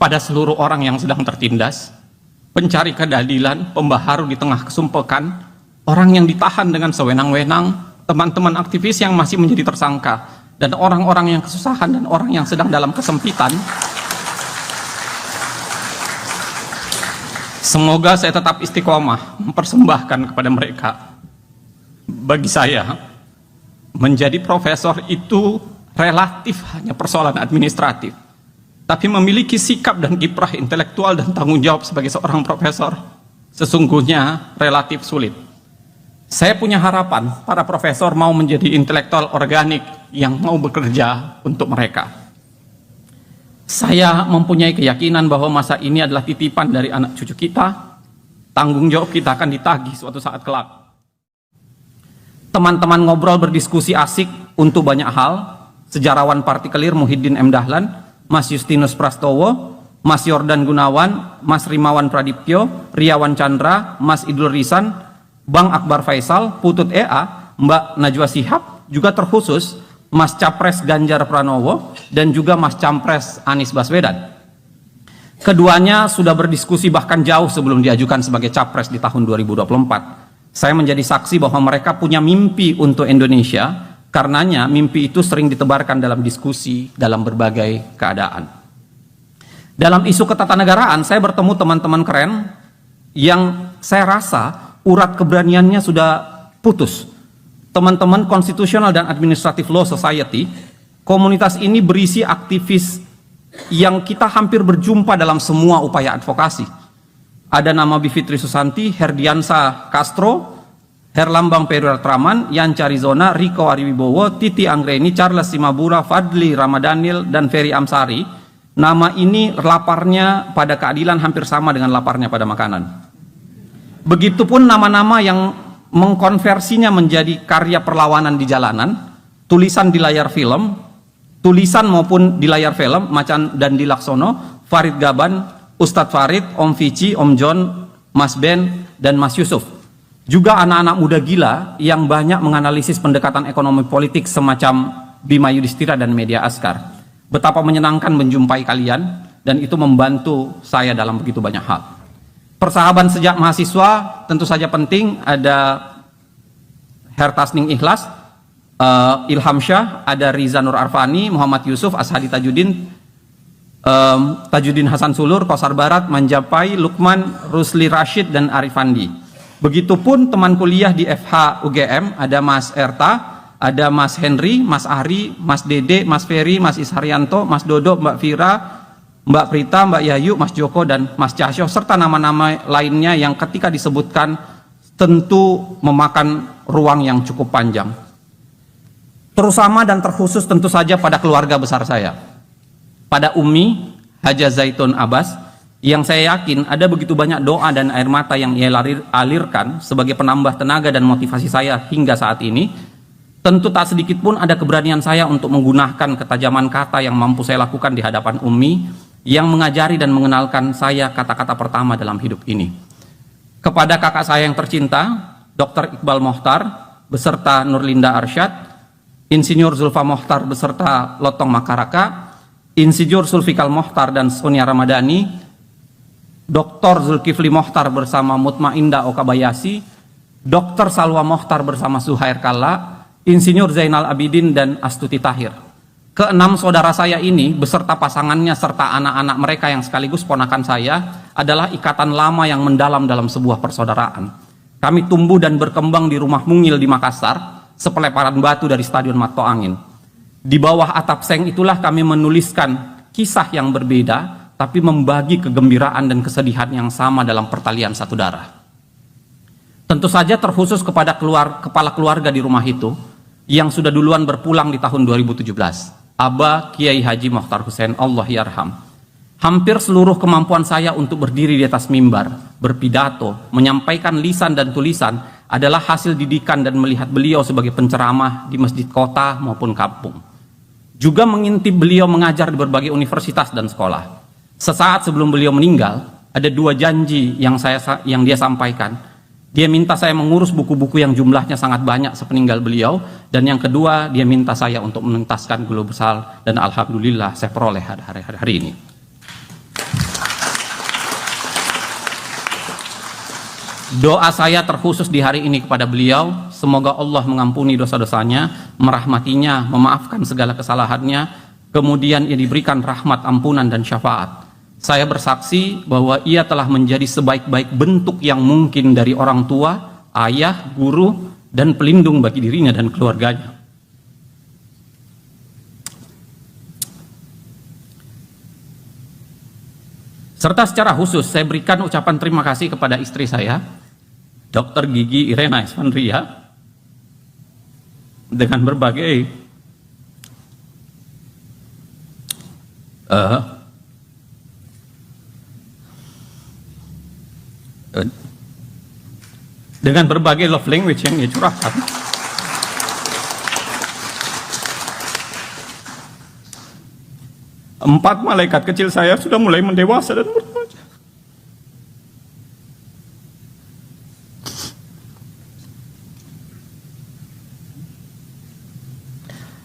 pada seluruh orang yang sedang tertindas, pencari keadilan, pembaharu di tengah kesumpekan, orang yang ditahan dengan sewenang-wenang, teman-teman aktivis yang masih menjadi tersangka, dan orang-orang yang kesusahan dan orang yang sedang dalam kesempitan. Semoga saya tetap istiqomah mempersembahkan kepada mereka. Bagi saya, menjadi profesor itu relatif hanya persoalan administratif, tapi memiliki sikap dan kiprah intelektual dan tanggung jawab sebagai seorang profesor sesungguhnya relatif sulit. Saya punya harapan para profesor mau menjadi intelektual organik yang mau bekerja untuk mereka. Saya mempunyai keyakinan bahwa masa ini adalah titipan dari anak cucu kita. Tanggung jawab kita akan ditagih suatu saat kelak. Teman-teman ngobrol berdiskusi asik untuk banyak hal. Sejarawan partikelir Muhyiddin M. Dahlan, Mas Justinus Prastowo, Mas Yordan Gunawan, Mas Rimawan Pradiptyo, Riawan Chandra, Mas Idul Risan, Bang Akbar Faisal, Putut EA, Mbak Najwa Shihab, juga terkhusus Mas Capres Ganjar Pranowo, dan juga Mas Capres Anies Baswedan. Keduanya sudah berdiskusi bahkan jauh sebelum diajukan sebagai Capres di tahun 2024. Saya menjadi saksi bahwa mereka punya mimpi untuk Indonesia. Karenanya mimpi itu sering ditebarkan dalam diskusi dalam berbagai keadaan. Dalam isu ketatanegaraan, saya bertemu teman-teman keren yang saya rasa urat keberaniannya sudah putus. Teman-teman Constitutional dan Administrative Law Society, komunitas ini berisi aktivis yang kita hampir berjumpa dalam semua upaya advokasi. Ada nama Bivitri Susanti, Herdiansa Castro, Herlambang Periwartraman, Yanca Rizona, Riko Ariwibowo, Titi Anggreni, Charles Simabura, Fadli Ramadhanil, dan Ferry Amsari. Nama ini laparnya pada keadilan hampir sama dengan laparnya pada makanan. Begitupun nama-nama yang mengkonversinya menjadi karya perlawanan di jalanan, tulisan di layar film, tulisan maupun di layar film, Macan dan Dilaksono, Farid Gaban, Ustadz Farid, Om Vici, Om John, Mas Ben, dan Mas Yusuf. Juga anak-anak muda gila yang banyak menganalisis pendekatan ekonomi politik semacam Bima Yudhistira dan Media Askar. Betapa menyenangkan menjumpai kalian, dan itu membantu saya dalam begitu banyak hal. Persahabatan sejak mahasiswa tentu saja penting. Ada Hertasning Ikhlas, Ilham Syah, ada Riza Nur Arfani, Muhammad Yusuf, Ashadi Tajuddin, Tajuddin Hasan Sulur, Kosar Barat, Manjapai, Lukman, Rusli Rashid, dan Arifandi. Begitupun teman kuliah di FH UGM, ada Mas Erta, ada Mas Henry, Mas Ari, Mas Dede, Mas Ferry, Mas Isharyanto, Mas Dodo, Mbak Vira, Mbak Prita, Mbak Yayu, Mas Joko, dan Mas Casyo, serta nama-nama lainnya yang ketika disebutkan tentu memakan ruang yang cukup panjang. Terutama dan terkhusus tentu saja pada keluarga besar saya, pada Umi Haja Zaitun Abbas, yang saya yakin ada begitu banyak doa dan air mata yang ia alirkan sebagai penambah tenaga dan motivasi saya hingga saat ini. Tentu tak sedikit pun ada keberanian saya untuk menggunakan ketajaman kata yang mampu saya lakukan di hadapan Umi, yang mengajari dan mengenalkan saya kata-kata pertama dalam hidup ini. Kepada kakak saya yang tercinta, Dr. Iqbal Mohtar beserta Nurlinda Arsyad, Insinyur Zulfa Mohtar beserta Lotong Makaraka, Insinyur Sulfikal Mohtar dan Sonia Ramadhani, Dr. Zulkifli Mohtar bersama Mutmainda Okabayasi, Dr. Salwa Mohtar bersama Suhair Kalla, Insinyur Zainal Abidin, dan Astuti Tahir. Keenam saudara saya ini beserta pasangannya serta anak-anak mereka yang sekaligus ponakan saya adalah ikatan lama yang mendalam dalam sebuah persaudaraan. Kami tumbuh dan berkembang di rumah mungil di Makassar, sepeleparan batu dari Stadion Mato Angin. Di bawah atap seng itulah kami menuliskan kisah yang berbeda, tapi membagi kegembiraan dan kesedihan yang sama dalam pertalian satu darah. Tentu saja terkhusus kepada kepala keluarga di rumah itu, yang sudah duluan berpulang di tahun 2017, Aba Kiai Haji Mokhtar Hussein, Allah yarham. Hampir seluruh kemampuan saya untuk berdiri di atas mimbar, berpidato, menyampaikan lisan dan tulisan adalah hasil didikan dan melihat beliau sebagai penceramah di masjid kota maupun kampung. Juga mengintip beliau mengajar di berbagai universitas dan sekolah. Sesaat sebelum beliau meninggal, ada dua janji yang dia sampaikan. Dia minta saya mengurus buku-buku yang jumlahnya sangat banyak sepeninggal beliau, dan yang kedua dia minta saya untuk menuntaskan global, dan alhamdulillah saya peroleh hari ini. Doa saya terkhusus di hari ini kepada beliau, semoga Allah mengampuni dosa-dosanya, merahmatinya, memaafkan segala kesalahannya, kemudian ia diberikan rahmat, ampunan, dan syafaat. Saya bersaksi bahwa ia telah menjadi sebaik-baik bentuk yang mungkin dari orang tua, ayah, guru, dan pelindung bagi dirinya dan keluarganya. Serta secara khusus saya berikan ucapan terima kasih kepada istri saya, Dr. Gigi Irena Esfandria, dengan berbagai love language yang dia curahkan. Empat malaikat kecil saya sudah mulai mendewasa dan berbaca.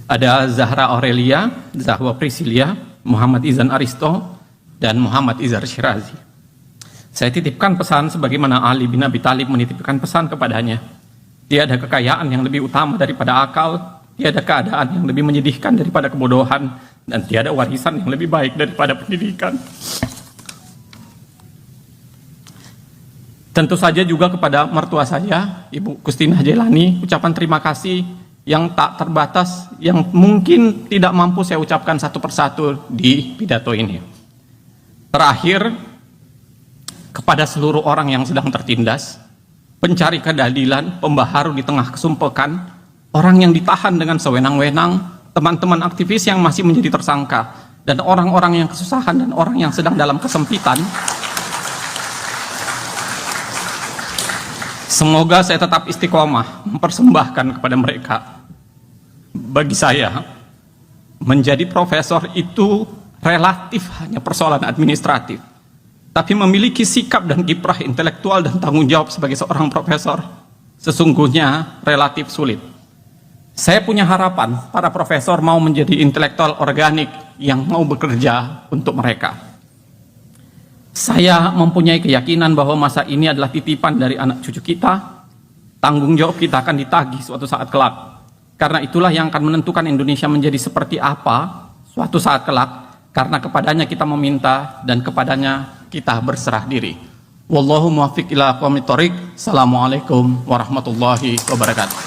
Ada Zahra Aurelia, Zahwa Priscilia, Muhammad Izan Aristo, dan Muhammad Izar Shirazi. Saya titipkan pesan sebagaimana Ali bin Abi Thalib menitipkan pesan kepadanya. Tiada kekayaan yang lebih utama daripada akal, tiada keadaan yang lebih menyedihkan daripada kebodohan, dan tiada warisan yang lebih baik daripada pendidikan. Tentu saja juga kepada mertua saya, Ibu Kustinah Jailani, ucapan terima kasih yang tak terbatas, yang mungkin tidak mampu saya ucapkan satu persatu di pidato ini. Terakhir, kepada seluruh orang yang sedang tertindas, pencari keadilan, pembaharu di tengah kesumpekan, orang yang ditahan dengan sewenang-wenang, teman-teman aktivis yang masih menjadi tersangka, dan orang-orang yang kesusahan dan orang yang sedang dalam kesempitan, semoga saya tetap istiqomah mempersembahkan kepada mereka. Bagi saya, menjadi profesor itu relatif hanya persoalan administratif, tapi memiliki sikap dan kiprah intelektual dan tanggung jawab sebagai seorang profesor sesungguhnya relatif sulit. Saya punya harapan para profesor mau menjadi intelektual organik yang mau bekerja untuk mereka. Saya mempunyai keyakinan bahwa masa ini adalah titipan dari anak cucu kita. Tanggung jawab kita akan ditagih suatu saat kelak. Karena itulah yang akan menentukan Indonesia menjadi seperti apa suatu saat kelak. Karena kepadanya kita meminta dan kepadanya kita berserah diri. Wallahu muwaffiq ila aqwamit thoriq. Assalamualaikum warahmatullahi wabarakatuh.